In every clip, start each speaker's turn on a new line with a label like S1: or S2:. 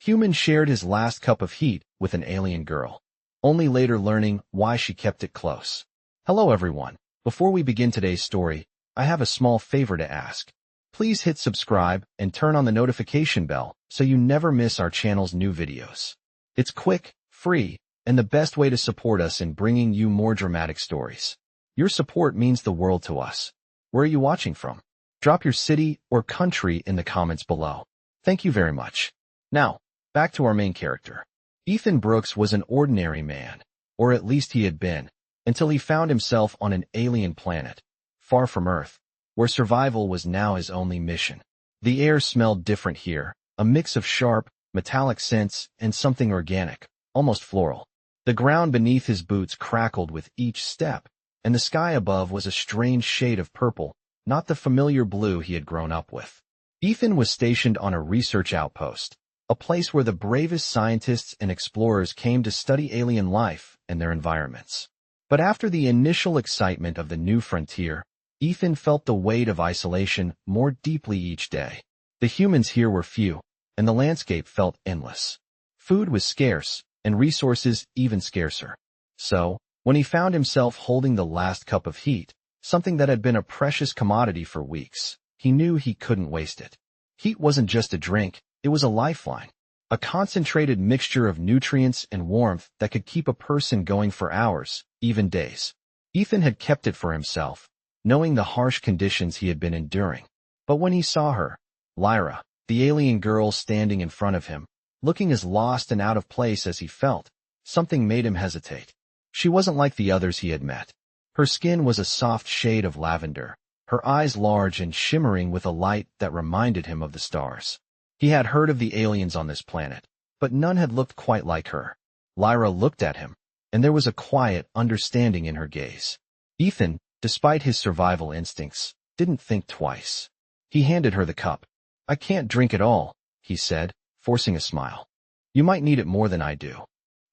S1: human shared his last cup of heat with an alien girl, only later learning why she kept it close. Hello everyone. Before we begin today's story, I have a small favor to ask. Please hit subscribe and turn on the notification bell so you never miss our channel's new videos. It's quick, free, and the best way to support us in bringing you more dramatic stories. Your support means the world to us. Where are you watching from? Drop your city or country in the comments below. Thank you very much. Now, back to our main character. Ethan Brooks was an ordinary man, or at least he had been, until he found himself on an alien planet, far from Earth, where survival was now his only mission. The air smelled different here, a mix of sharp, metallic scents and something organic, almost floral. The ground beneath his boots crackled with each step, and the sky above was a strange shade of purple, not the familiar blue he had grown up with. Ethan was stationed on a research outpost, a place where the bravest scientists and explorers came to study alien life and their environments. But after the initial excitement of the new frontier, Ethan felt the weight of isolation more deeply each day. The humans here were few, and the landscape felt endless. Food was scarce, and resources even scarcer. So, when he found himself holding the last cup of heat, something that had been a precious commodity for weeks, he knew he couldn't waste it. Heat wasn't just a drink, it was a lifeline, a concentrated mixture of nutrients and warmth that could keep a person going for hours, even days. Ethan had kept it for himself, knowing the harsh conditions he had been enduring. But when he saw her, Lyra, the alien girl standing in front of him, looking as lost and out of place as he felt, something made him hesitate. She wasn't like the others he had met. Her skin was a soft shade of lavender, her eyes large and shimmering with a light that reminded him of the stars. He had heard of the aliens on this planet, but none had looked quite like her. Lyra looked at him, and there was a quiet understanding in her gaze. Ethan, despite his survival instincts, didn't think twice. He handed her the cup. "I can't drink it all," he said, forcing a smile. "You might need it more than I do."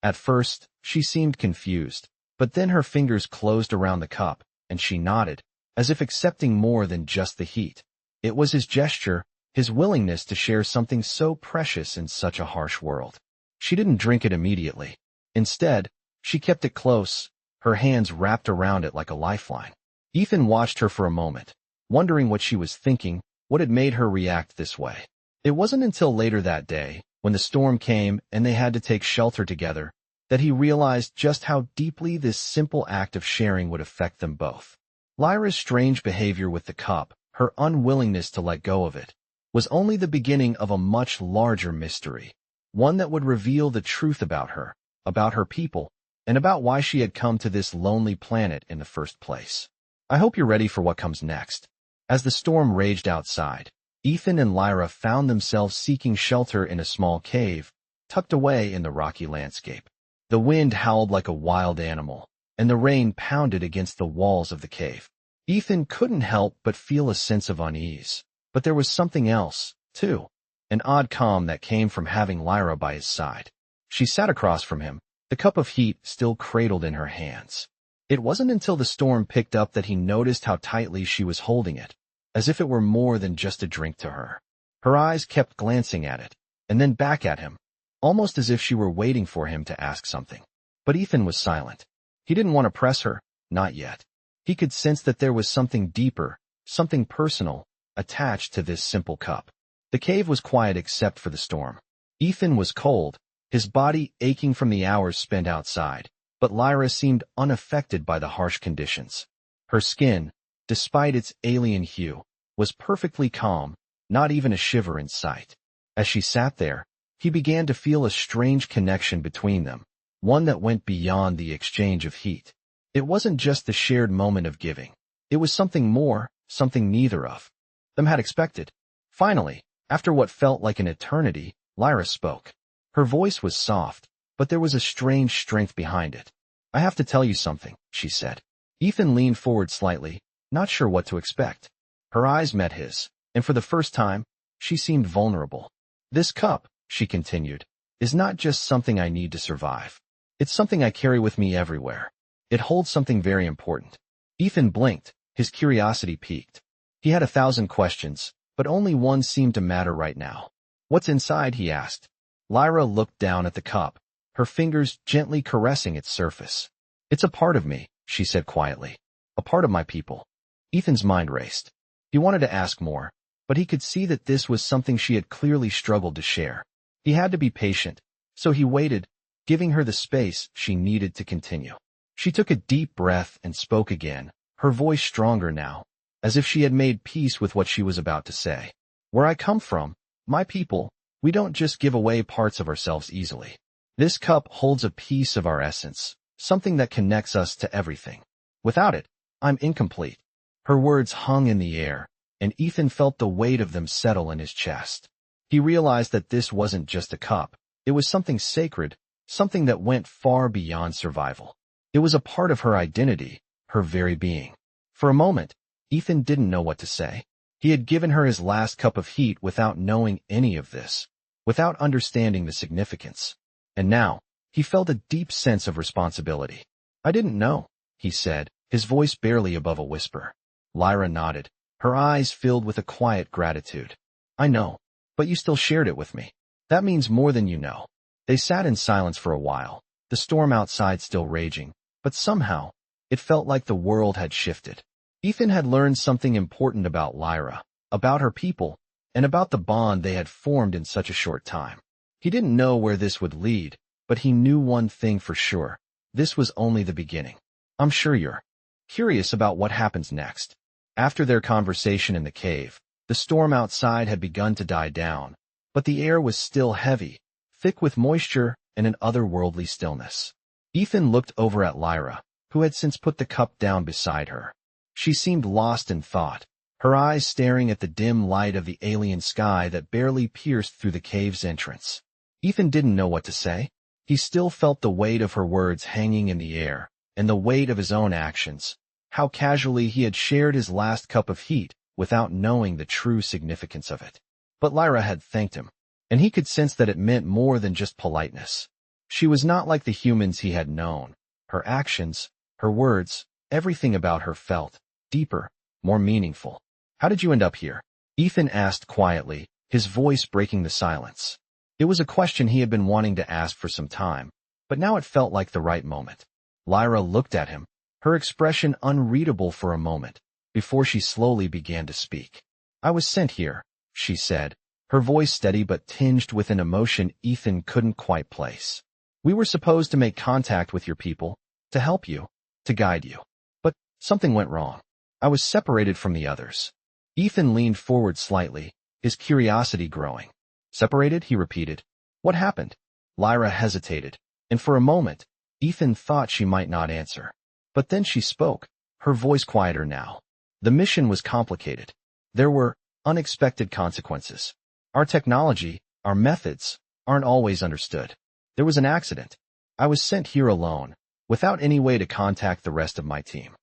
S1: At first, she seemed confused, but then her fingers closed around the cup, and she nodded, as if accepting more than just the heat. It was his gesture, his willingness to share something so precious in such a harsh world. She didn't drink it immediately. Instead, she kept it close, her hands wrapped around it like a lifeline. Ethan watched her for a moment, wondering what she was thinking, what had made her react this way. It wasn't until later that day, when the storm came and they had to take shelter together, that he realized just how deeply this simple act of sharing would affect them both. Lyra's strange behavior with the cup, her unwillingness to let go of it, was only the beginning of a much larger mystery, one that would reveal the truth about her people, and about why she had come to this lonely planet in the first place. I hope you're ready for what comes next. As the storm raged outside, Ethan and Lyra found themselves seeking shelter in a small cave, tucked away in the rocky landscape. The wind howled like a wild animal, and the rain pounded against the walls of the cave. Ethan couldn't help but feel a sense of unease. But there was something else, too, an odd calm that came from having Lyra by his side. She sat across from him, the cup of heat still cradled in her hands. It wasn't until the storm picked up that he noticed how tightly she was holding it, as if it were more than just a drink to her. Her eyes kept glancing at it, and then back at him, almost as if she were waiting for him to ask something. But Ethan was silent. He didn't want to press her, not yet. He could sense that there was something deeper, something personal, attached to this simple cup. The cave was quiet except for the storm. Ethan was cold, his body aching from the hours spent outside, but Lyra seemed unaffected by the harsh conditions. Her skin, despite its alien hue, was perfectly calm, not even a shiver in sight. As she sat there, he began to feel a strange connection between them, one that went beyond the exchange of heat. It wasn't just the shared moment of giving. It was something more, something neither of them had expected. Finally, after what felt like an eternity, Lyra spoke. Her voice was soft, but there was a strange strength behind it. "I have to tell you something," she said. Ethan leaned forward slightly, not sure what to expect. Her eyes met his, and for the first time, she seemed vulnerable. "This cup," she continued, "is not just something I need to survive. It's something I carry with me everywhere. It holds something very important." Ethan blinked, his curiosity piqued. He had 1,000 questions, but only one seemed to matter right now. "What's inside?" he asked. Lyra looked down at the cup, her fingers gently caressing its surface. It's a part of me, she said quietly. A part of my people. Ethan's mind raced. He wanted to ask more, but he could see that this was something she had clearly struggled to share. He had to be patient, so he waited, giving her the space she needed to continue. She took a deep breath and spoke again, her voice stronger now, as if she had made peace with what she was about to say. Where I come from, my people, we don't just give away parts of ourselves easily. This cup holds a piece of our essence, something that connects us to everything. Without it, I'm incomplete. Her words hung in the air, and Ethan felt the weight of them settle in his chest. He realized that this wasn't just a cup. It was something sacred, something that went far beyond survival. It was a part of her identity, her very being. For a moment, Ethan didn't know what to say. He had given her his last cup of heat without knowing any of this, without understanding the significance. And now, he felt a deep sense of responsibility. I didn't know, he said, his voice barely above a whisper. Lyra nodded, her eyes filled with a quiet gratitude. I know, but you still shared it with me. That means more than you know. They sat in silence for a while, the storm outside still raging, but somehow, it felt like the world had shifted. Ethan had learned something important about Lyra, about her people, and about the bond they had formed in such a short time. He didn't know where this would lead, but he knew one thing for sure. This was only the beginning. I'm sure you're curious about what happens next. After their conversation in the cave, the storm outside had begun to die down, but the air was still heavy, thick with moisture and an otherworldly stillness. Ethan looked over at Lyra, who had since put the cup down beside her. She seemed lost in thought, her eyes staring at the dim light of the alien sky that barely pierced through the cave's entrance. Ethan didn't know what to say. He still felt the weight of her words hanging in the air, and the weight of his own actions, how casually he had shared his last cup of heat without knowing the true significance of it. But Lyra had thanked him, and he could sense that it meant more than just politeness. She was not like the humans he had known. Her actions, her words, everything about her felt deeper, more meaningful. How did you end up here? Ethan asked quietly, his voice breaking the silence. It was a question he had been wanting to ask for some time, but now it felt like the right moment. Lyra looked at him, her expression unreadable for a moment, before she slowly began to speak. I was sent here, she said, her voice steady but tinged with an emotion Ethan couldn't quite place. We were supposed to make contact with your people, to help you, to guide you. But something went wrong. I was separated from the others. Ethan leaned forward slightly, his curiosity growing. Separated, he repeated. What happened? Lyra hesitated, and for a moment, Ethan thought she might not answer. But then she spoke, her voice quieter now. The mission was complicated. There were unexpected consequences. Our technology, our methods, aren't always understood. There was an accident. I was sent here alone, without any way to contact the rest of my team.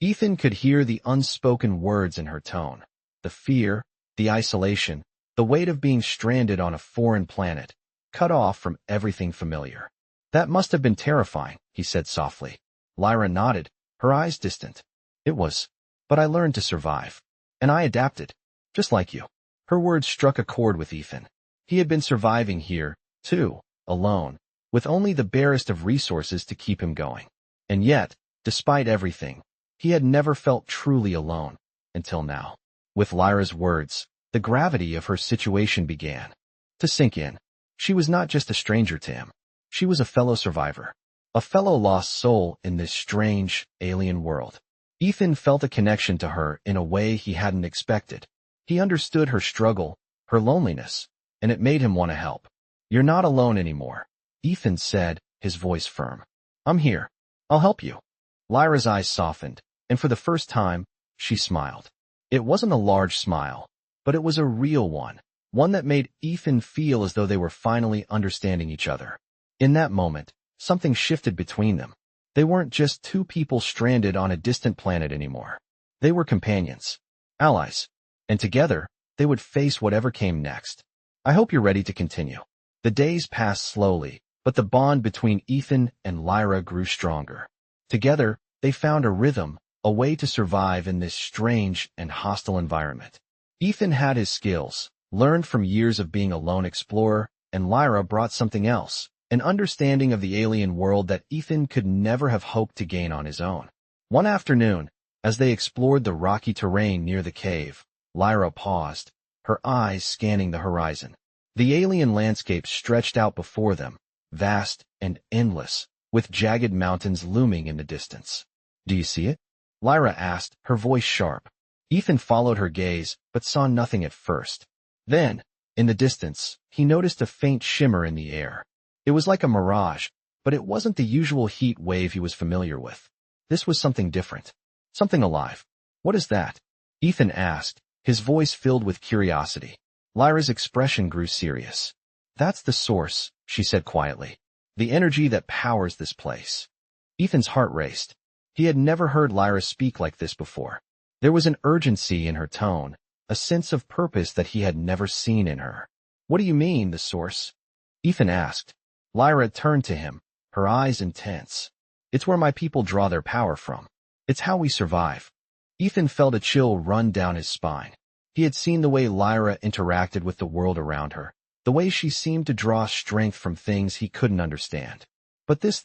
S1: Ethan could hear the unspoken words in her tone. The fear, the isolation, the weight of being stranded on a foreign planet, cut off from everything familiar. That must have been terrifying, he said softly. Lyra nodded, her eyes distant. It was. But I learned to survive. And I adapted. Just like you. Her words struck a chord with Ethan. He had been surviving here, too, alone, with only the barest of resources to keep him going. And yet, despite everything, he had never felt truly alone, until now. With Lyra's words, the gravity of her situation began to sink in. She was not just a stranger to him. She was a fellow survivor, a fellow lost soul in this strange, alien world. Ethan felt a connection to her in a way he hadn't expected. He understood her struggle, her loneliness, and it made him want to help. You're not alone anymore, Ethan said, his voice firm. I'm here. I'll help you. Lyra's eyes softened, and for the first time, she smiled. It wasn't a large smile, but it was a real one that made Ethan feel as though they were finally understanding each other. In that moment, something shifted between them. They weren't just two people stranded on a distant planet anymore. They were companions, allies, and together, they would face whatever came next. I hope you're ready to continue. The days passed slowly, but the bond between Ethan and Lyra grew stronger. Together, they found a rhythm, a way to survive in this strange and hostile environment. Ethan had his skills, learned from years of being a lone explorer, and Lyra brought something else, an understanding of the alien world that Ethan could never have hoped to gain on his own. One afternoon, as they explored the rocky terrain near the cave, Lyra paused, her eyes scanning the horizon. The alien landscape stretched out before them, vast and endless, with jagged mountains looming in the distance. "Do you see it?" Lyra asked, her voice sharp. Ethan followed her gaze, but saw nothing at first. Then, in the distance, he noticed a faint shimmer in the air. It was like a mirage, but it wasn't the usual heat wave he was familiar with. This was something different. Something alive. "What is that?" Ethan asked, his voice filled with curiosity. Lyra's expression grew serious. "That's the source," she said quietly. "The energy that powers this place." Ethan's heart raced. He had never heard Lyra speak like this before. There was an urgency in her tone, a sense of purpose that he had never seen in her. "What do you mean, the source?" Ethan asked. Lyra turned to him, her eyes intense. "It's where my people draw their power from. It's how we survive." Ethan felt a chill run down his spine. He had seen the way Lyra interacted with the world around her, the way she seemed to draw strength from things he couldn't understand. But this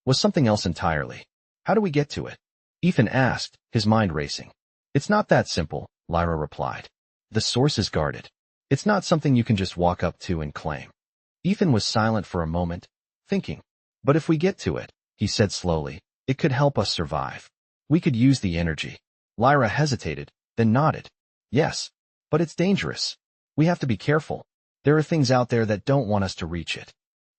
S1: was something else entirely. "How do we get to it?" Ethan asked, his mind racing. "It's not that simple," Lyra replied. "The source is guarded. It's not something you can just walk up to and claim." Ethan was silent for a moment, thinking. "But if we get to it," he said slowly, "it could help us survive. We could use the energy." Lyra hesitated, then nodded. "Yes, but it's dangerous. We have to be careful. There are things out there that don't want us to reach it."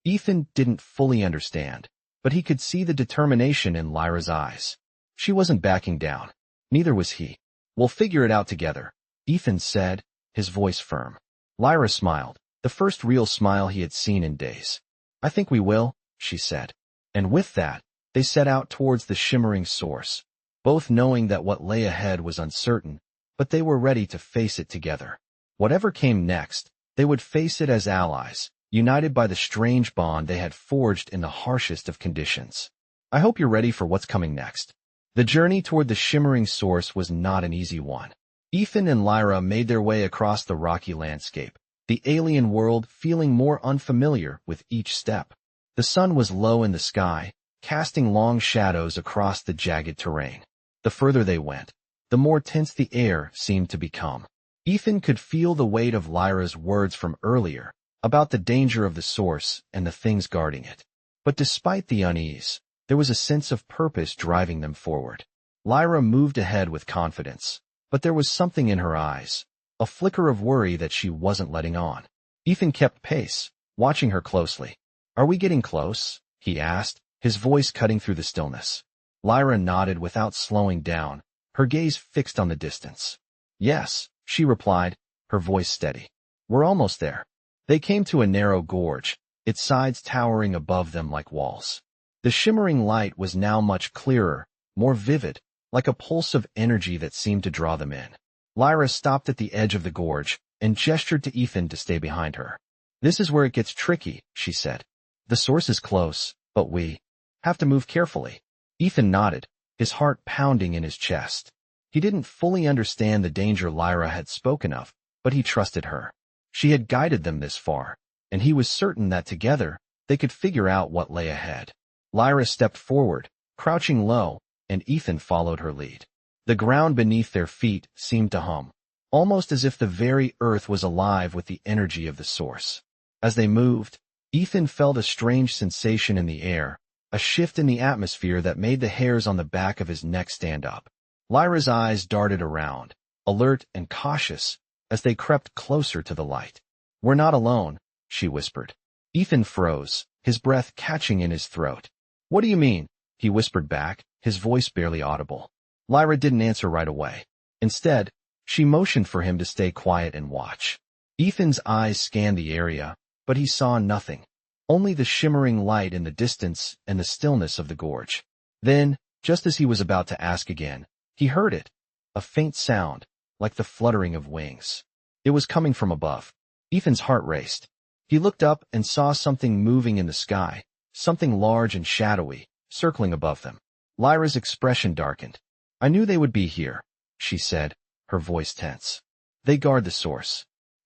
S1: Ethan didn't fully understand, but he could see the determination in Lyra's eyes. She wasn't backing down. Neither was he. "We'll figure it out together," Ethan said, his voice firm. Lyra smiled, the first real smile he had seen in days. "I think we will," she said. And with that, they set out towards the shimmering source, both knowing that what lay ahead was uncertain, but they were ready to face it together. Whatever came next, they would face it as allies, united by the strange bond they had forged in the harshest of conditions. I hope you're ready for what's coming next. The journey toward the shimmering source was not an easy one. Ethan and Lyra made their way across the rocky landscape, the alien world feeling more unfamiliar with each step. The sun was low in the sky, casting long shadows across the jagged terrain. The further they went, the more tense the air seemed to become. Ethan could feel the weight of Lyra's words from earlier, about the danger of the source and the things guarding it. But despite the unease, there was a sense of purpose driving them forward. Lyra moved ahead with confidence, but there was something in her eyes, a flicker of worry that she wasn't letting on. Ethan kept pace, watching her closely. "Are we getting close?" he asked, his voice cutting through the stillness. Lyra nodded without slowing down, her gaze fixed on the distance. "Yes," she replied, her voice steady. "We're almost there." They came to a narrow gorge, its sides towering above them like walls. The shimmering light was now much clearer, more vivid, like a pulse of energy that seemed to draw them in. Lyra stopped at the edge of the gorge and gestured to Ethan to stay behind her. "This is where it gets tricky," she said. "The source is close, but we have to move carefully." Ethan nodded, his heart pounding in his chest. He didn't fully understand the danger Lyra had spoken of, but he trusted her. She had guided them this far, and he was certain that together they could figure out what lay ahead. Lyra stepped forward, crouching low, and Ethan followed her lead. The ground beneath their feet seemed to hum, almost as if the very earth was alive with the energy of the source. As they moved, Ethan felt a strange sensation in the air, a shift in the atmosphere that made the hairs on the back of his neck stand up. Lyra's eyes darted around, alert and cautious, as they crept closer to the light. "We're not alone," she whispered. Ethan froze, his breath catching in his throat. "What do you mean?" he whispered back, his voice barely audible. Lyra didn't answer right away. Instead, she motioned for him to stay quiet and watch. Ethan's eyes scanned the area, but he saw nothing, only the shimmering light in the distance and the stillness of the gorge. Then, just as he was about to ask again, he heard it, a faint sound, like the fluttering of wings. It was coming from above. Ethan's heart raced. He looked up and saw something moving in the sky, something large and shadowy, circling above them. Lyra's expression darkened. "I knew they would be here," she said, her voice tense. "They guard the source."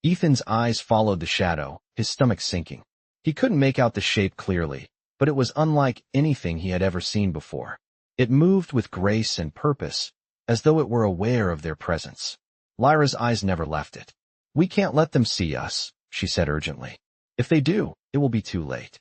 S1: Ethan's eyes followed the shadow, his stomach sinking. He couldn't make out the shape clearly, but it was unlike anything he had ever seen before. It moved with grace and purpose, as though it were aware of their presence. Lyra's eyes never left it. "We can't let them see us," she said urgently. "If they do, it will be too late."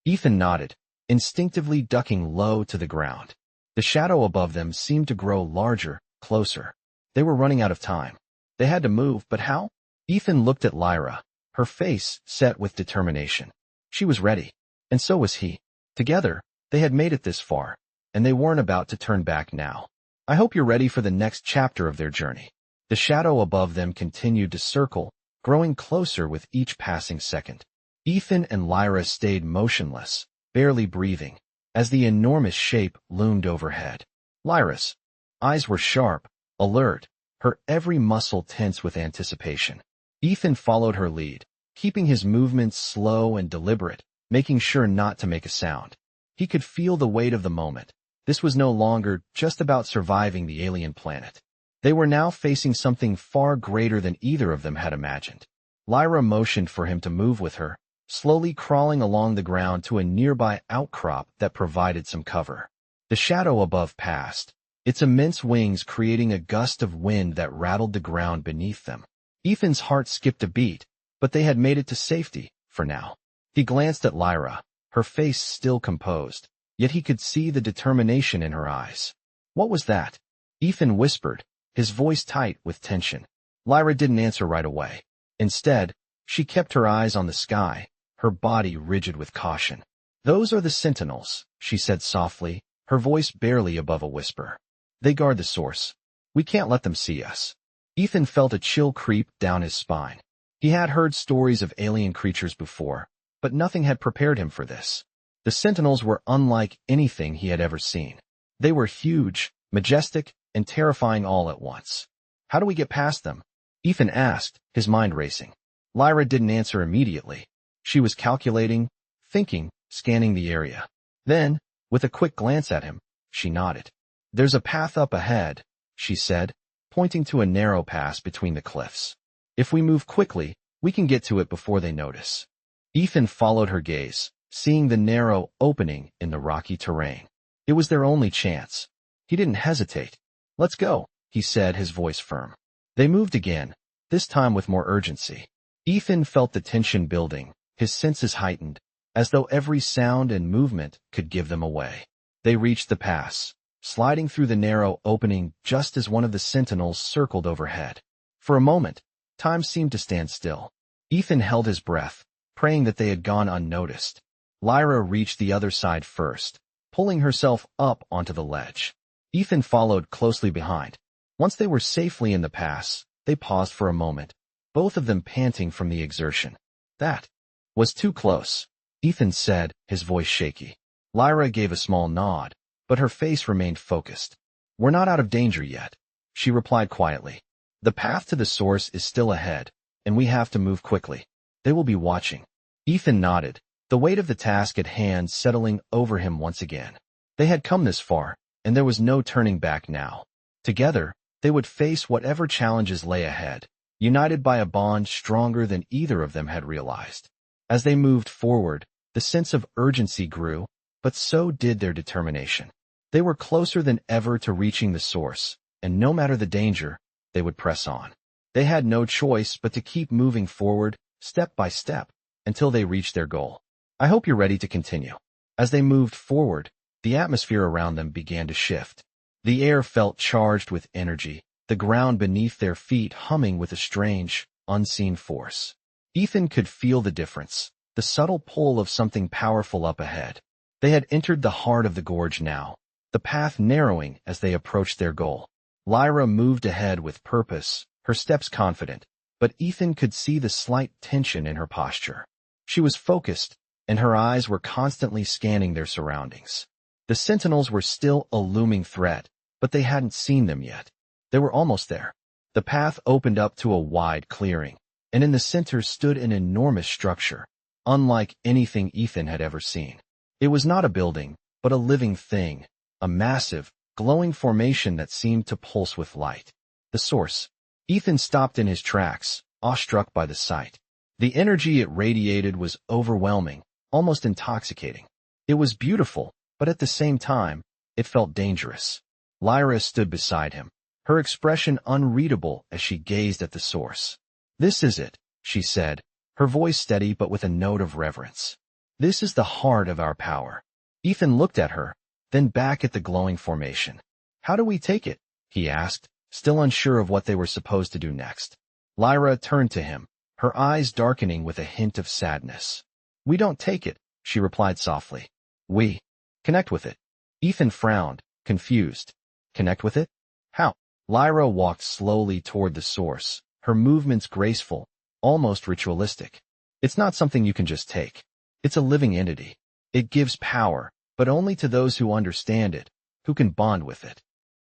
S1: Ethan nodded, instinctively ducking low to the ground. The shadow above them seemed to grow larger, closer. They were running out of time. They had to move, but how? Ethan looked at Lyra, her face set with determination. She was ready, and so was he. Together, they had made it this far, and they weren't about to turn back now. "I hope you're ready for the next chapter of their journey." The shadow above them continued to circle, growing closer with each passing second. Ethan and Lyra stayed motionless, barely breathing, as the enormous shape loomed overhead. Lyra's eyes were sharp, alert, her every muscle tense with anticipation. Ethan followed her lead, keeping his movements slow and deliberate, making sure not to make a sound. He could feel the weight of the moment. This was no longer just about surviving the alien planet. They were now facing something far greater than either of them had imagined. Lyra motioned for him to move with her, slowly crawling along the ground to a nearby outcrop that provided some cover. The shadow above passed, its immense wings creating a gust of wind that rattled the ground beneath them. Ethan's heart skipped a beat, but they had made it to safety, for now. He glanced at Lyra, her face still composed, yet he could see the determination in her eyes. "What was that?" Ethan whispered, his voice tight with tension. Lyra didn't answer right away. Instead, she kept her eyes on the sky, her body rigid with caution. "Those are the Sentinels," she said softly, her voice barely above a whisper. "They guard the source. We can't let them see us." Ethan felt a chill creep down his spine. He had heard stories of alien creatures before, but nothing had prepared him for this. The Sentinels were unlike anything he had ever seen. They were huge, majestic, and terrifying all at once. "How do we get past them?" Ethan asked, his mind racing. Lyra didn't answer immediately. She was calculating, thinking, scanning the area. Then, with a quick glance at him, she nodded. "There's a path up ahead," she said, pointing to a narrow pass between the cliffs. "If we move quickly, we can get to it before they notice." Ethan followed her gaze, seeing the narrow opening in the rocky terrain. It was their only chance. He didn't hesitate. "Let's go," he said, his voice firm. They moved again, this time with more urgency. Ethan felt the tension building, his senses heightened, as though every sound and movement could give them away. They reached the pass, sliding through the narrow opening just as one of the Sentinels circled overhead. For a moment, time seemed to stand still. Ethan held his breath, praying that they had gone unnoticed. Lyra reached the other side first, pulling herself up onto the ledge. Ethan followed closely behind. Once they were safely in the pass, they paused for a moment, both of them panting from the exertion. "That was too close," Ethan said, his voice shaky. Lyra gave a small nod, but her face remained focused. "We're not out of danger yet," she replied quietly. "The path to the source is still ahead, and we have to move quickly. They will be watching." Ethan nodded, the weight of the task at hand settling over him once again. They had come this far, and there was no turning back now. Together, they would face whatever challenges lay ahead, united by a bond stronger than either of them had realized. As they moved forward, the sense of urgency grew, but so did their determination. They were closer than ever to reaching the source, and no matter the danger, they would press on. They had no choice but to keep moving forward, step by step, until they reached their goal. "I hope you're ready to continue." As they moved forward, the atmosphere around them began to shift. The air felt charged with energy, the ground beneath their feet humming with a strange, unseen force. Ethan could feel the difference, the subtle pull of something powerful up ahead. They had entered the heart of the gorge now, the path narrowing as they approached their goal. Lyra moved ahead with purpose, her steps confident, but Ethan could see the slight tension in her posture. She was focused, and her eyes were constantly scanning their surroundings. The Sentinels were still a looming threat, but they hadn't seen them yet. They were almost there. The path opened up to a wide clearing, and in the center stood an enormous structure, unlike anything Ethan had ever seen. It was not a building, but a living thing, a massive, glowing formation that seemed to pulse with light. The source. Ethan stopped in his tracks, awestruck by the sight. The energy it radiated was overwhelming, almost intoxicating. It was beautiful, but at the same time, it felt dangerous. Lyra stood beside him, her expression unreadable as she gazed at the source. "This is it," she said, her voice steady but with a note of reverence. "This is the heart of our power." Ethan looked at her, then back at the glowing formation. "How do we take it?" he asked, still unsure of what they were supposed to do next. Lyra turned to him, her eyes darkening with a hint of sadness. "We don't take it," she replied softly. "We connect with it." Ethan frowned, confused. "Connect with it? How?" Lyra walked slowly toward the source, her movements graceful, almost ritualistic. "It's not something you can just take. It's a living entity. It gives power, but only to those who understand it, who can bond with it."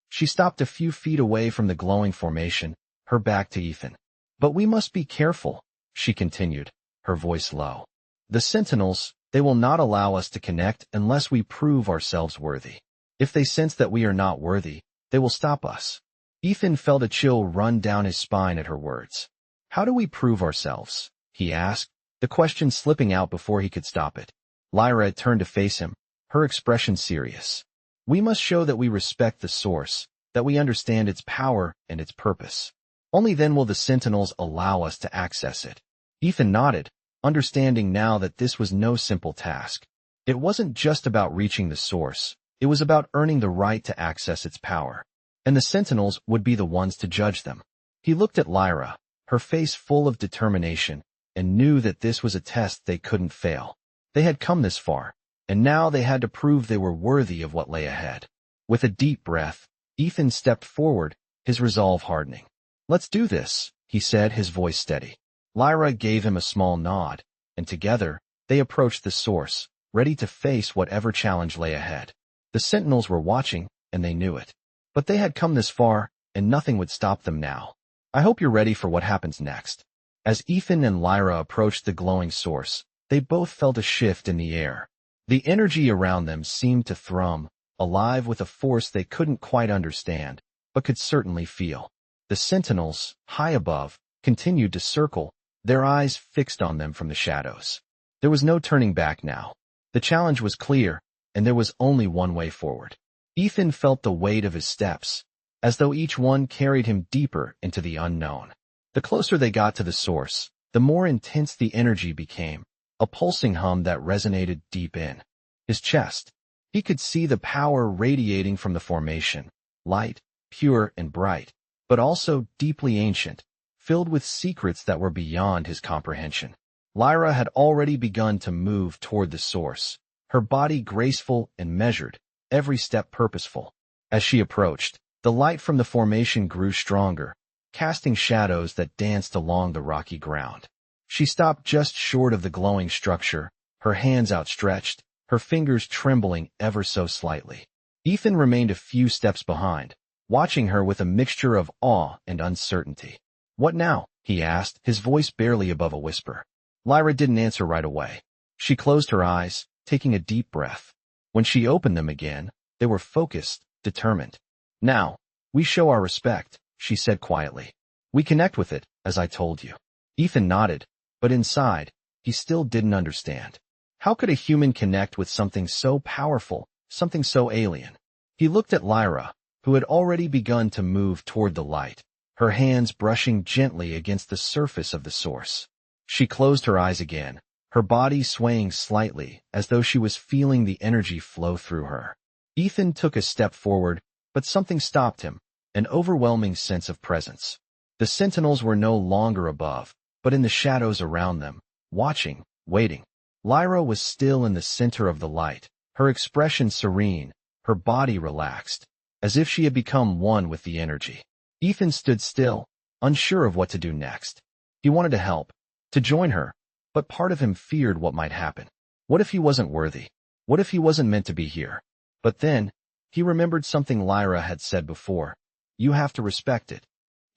S1: She stopped a few feet away from the glowing formation, her back to Ethan. "But we must be careful," she continued, her voice low. "The Sentinels, they will not allow us to connect unless we prove ourselves worthy. If they sense that we are not worthy, they will stop us." Ethan felt a chill run down his spine at her words. "How do we prove ourselves?" he asked, the question slipping out before he could stop it. Lyra had turned to face him, her expression serious. "We must show that we respect the source, that we understand its power and its purpose. Only then will the Sentinels allow us to access it." Ethan nodded, understanding now that this was no simple task. It wasn't just about reaching the source, it was about earning the right to access its power. And the Sentinels would be the ones to judge them. He looked at Lyra, her face full of determination, and knew that this was a test they couldn't fail. They had come this far, and now they had to prove they were worthy of what lay ahead. With a deep breath, Ethan stepped forward, his resolve hardening. "Let's do this," he said, his voice steady. Lyra gave him a small nod, and together, they approached the source, ready to face whatever challenge lay ahead. The Sentinels were watching, and they knew it. But they had come this far, and nothing would stop them now. "I hope you're ready for what happens next." As Ethan and Lyra approached the glowing source, they both felt a shift in the air. The energy around them seemed to thrum, alive with a force they couldn't quite understand, but could certainly feel. The Sentinels, high above, continued to circle, their eyes fixed on them from the shadows. There was no turning back now. The challenge was clear, and there was only one way forward. Ethan felt the weight of his steps, as though each one carried him deeper into the unknown. The closer they got to the source, the more intense the energy became, a pulsing hum that resonated deep in his chest. He could see the power radiating from the formation, light, pure and bright, but also deeply ancient, filled with secrets that were beyond his comprehension. Lyra had already begun to move toward the source, her body graceful and measured, every step purposeful. As she approached, the light from the formation grew stronger, casting shadows that danced along the rocky ground. She stopped just short of the glowing structure, her hands outstretched, her fingers trembling ever so slightly. Ethan remained a few steps behind, watching her with a mixture of awe and uncertainty. "What now?" he asked, his voice barely above a whisper. Lyra didn't answer right away. She closed her eyes, taking a deep breath. When she opened them again, they were focused, determined. "Now, we show our respect," she said quietly. "We connect with it, as I told you." Ethan nodded, but inside, he still didn't understand. How could a human connect with something so powerful, something so alien? He looked at Lyra, who had already begun to move toward the light, her hands brushing gently against the surface of the source. She closed her eyes again, her body swaying slightly as though she was feeling the energy flow through her. Ethan took a step forward, but something stopped him, an overwhelming sense of presence. The Sentinels were no longer above, but in the shadows around them, watching, waiting. Lyra was still in the center of the light, her expression serene, her body relaxed, as if she had become one with the energy. Ethan stood still, unsure of what to do next. He wanted to help, to join her, but part of him feared what might happen. What if he wasn't worthy? What if he wasn't meant to be here? But then, he remembered something Lyra had said before. You have to respect it.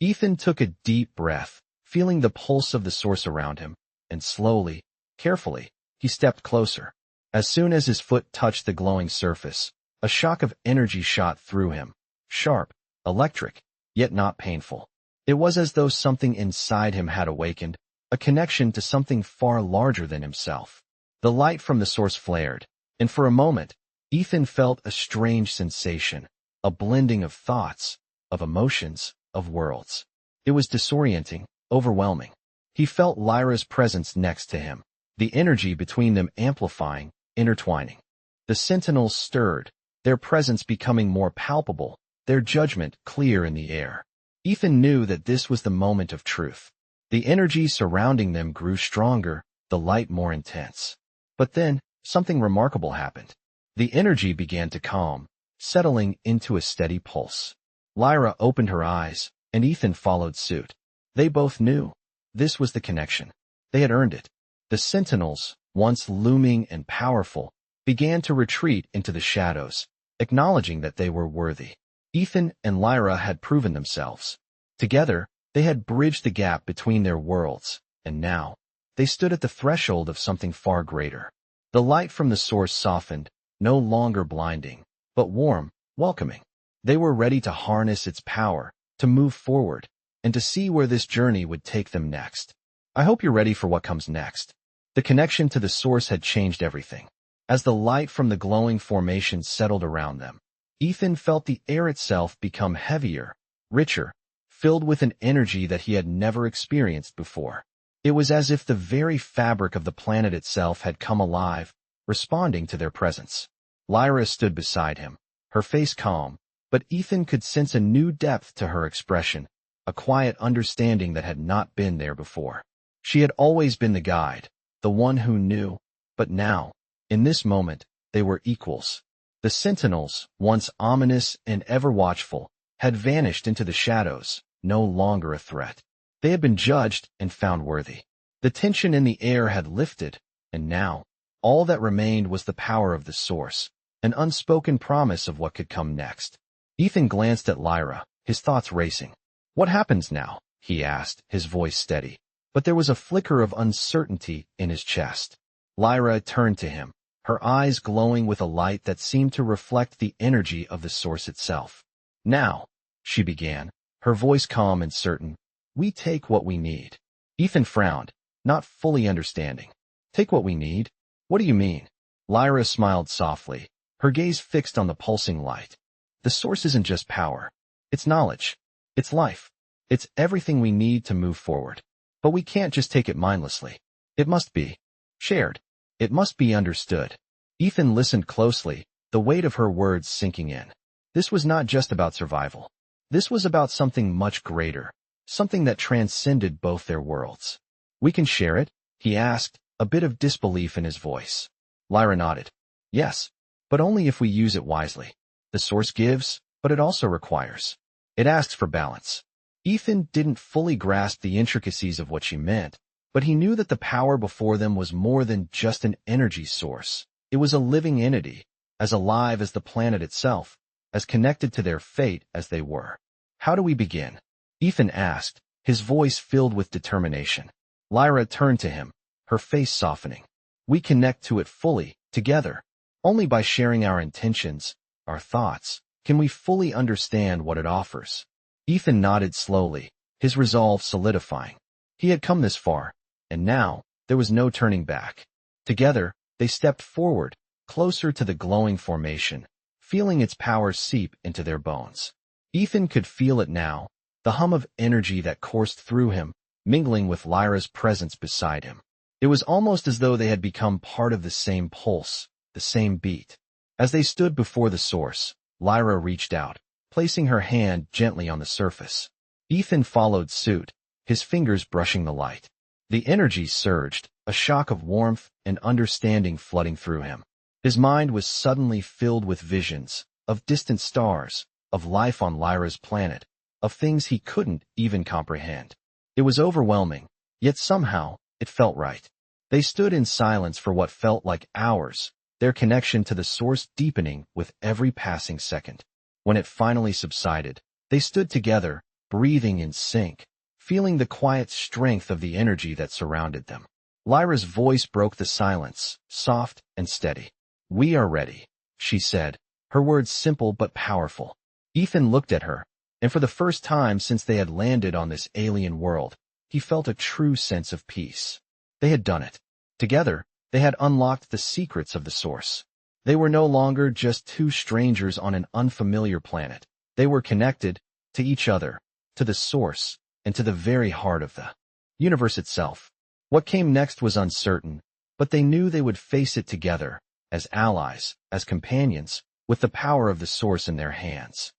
S1: Ethan took a deep breath, feeling the pulse of the source around him, and slowly, carefully, he stepped closer. As soon as his foot touched the glowing surface, a shock of energy shot through him, sharp, electric, yet not painful. It was as though something inside him had awakened, a connection to something far larger than himself. The light from the source flared, and for a moment, Ethan felt a strange sensation, a blending of thoughts, of emotions, of worlds. It was disorienting, overwhelming. He felt Lyra's presence next to him, the energy between them amplifying, intertwining. The sentinels stirred, their presence becoming more palpable, their judgment clear in the air. Ethan knew that this was the moment of truth. The energy surrounding them grew stronger, the light more intense. But then, something remarkable happened. The energy began to calm, settling into a steady pulse. Lyra opened her eyes, and Ethan followed suit. They both knew. This was the connection. They had earned it. The sentinels, once looming and powerful, began to retreat into the shadows, acknowledging that they were worthy. Ethan and Lyra had proven themselves. Together, they had bridged the gap between their worlds, and now, they stood at the threshold of something far greater. The light from the source softened, no longer blinding, but warm, welcoming. They were ready to harness its power, to move forward, and to see where this journey would take them next. I hope you're ready for what comes next. The connection to the source had changed everything. As the light from the glowing formation settled around them, Ethan felt the air itself become heavier, richer, filled with an energy that he had never experienced before. It was as if the very fabric of the planet itself had come alive, responding to their presence. Lyra stood beside him, her face calm, but Ethan could sense a new depth to her expression, a quiet understanding that had not been there before. She had always been the guide, the one who knew, but now, in this moment, they were equals. The sentinels, once ominous and ever watchful, had vanished into the shadows, no longer a threat. They had been judged and found worthy. The tension in the air had lifted, and now, all that remained was the power of the source, an unspoken promise of what could come next. Ethan glanced at Lyra, his thoughts racing. "What happens now?" he asked, his voice steady. But there was a flicker of uncertainty in his chest. Lyra turned to him, her eyes glowing with a light that seemed to reflect the energy of the source itself. "Now," she began, her voice calm and certain, "we take what we need." Ethan frowned, not fully understanding. "Take what we need? What do you mean?" Lyra smiled softly, her gaze fixed on the pulsing light. "The source isn't just power. It's knowledge. It's life. It's everything we need to move forward. But we can't just take it mindlessly. It must be shared. It must be understood." Ethan listened closely, the weight of her words sinking in. This was not just about survival. This was about something much greater, something that transcended both their worlds. "We can share it?" he asked, a bit of disbelief in his voice. Lyra nodded. "Yes, but only if we use it wisely. The source gives, but it also requires. It asks for balance." Ethan didn't fully grasp the intricacies of what she meant, but he knew that the power before them was more than just an energy source. It was a living entity, as alive as the planet itself, as connected to their fate as they were. "How do we begin?" Ethan asked, his voice filled with determination. Lyra turned to him, her face softening. "We connect to it fully, together. Only by sharing our intentions, our thoughts, can we fully understand what it offers." Ethan nodded slowly, his resolve solidifying. He had come this far, and now, there was no turning back. Together, they stepped forward, closer to the glowing formation, feeling its power seep into their bones. Ethan could feel it now, the hum of energy that coursed through him, mingling with Lyra's presence beside him. It was almost as though they had become part of the same pulse, the same beat. As they stood before the source, Lyra reached out, placing her hand gently on the surface. Ethan followed suit, his fingers brushing the light. The energy surged, a shock of warmth and understanding flooding through him. His mind was suddenly filled with visions, of distant stars, of life on Lyra's planet, of things he couldn't even comprehend. It was overwhelming, yet somehow, it felt right. They stood in silence for what felt like hours, their connection to the source deepening with every passing second. When it finally subsided, they stood together, breathing in sync, feeling the quiet strength of the energy that surrounded them. Lyra's voice broke the silence, soft and steady. "We are ready," she said, her words simple but powerful. Ethan looked at her, And for the first time since they had landed on this alien world, he felt a true sense of peace. They had done it. Together, they had unlocked the secrets of the source. They were no longer just two strangers on an unfamiliar planet. They were connected to each other, to the source, and to the very heart of the universe itself. What came next was uncertain, but they knew they would face it together, as allies, as companions, with the power of the source in their hands.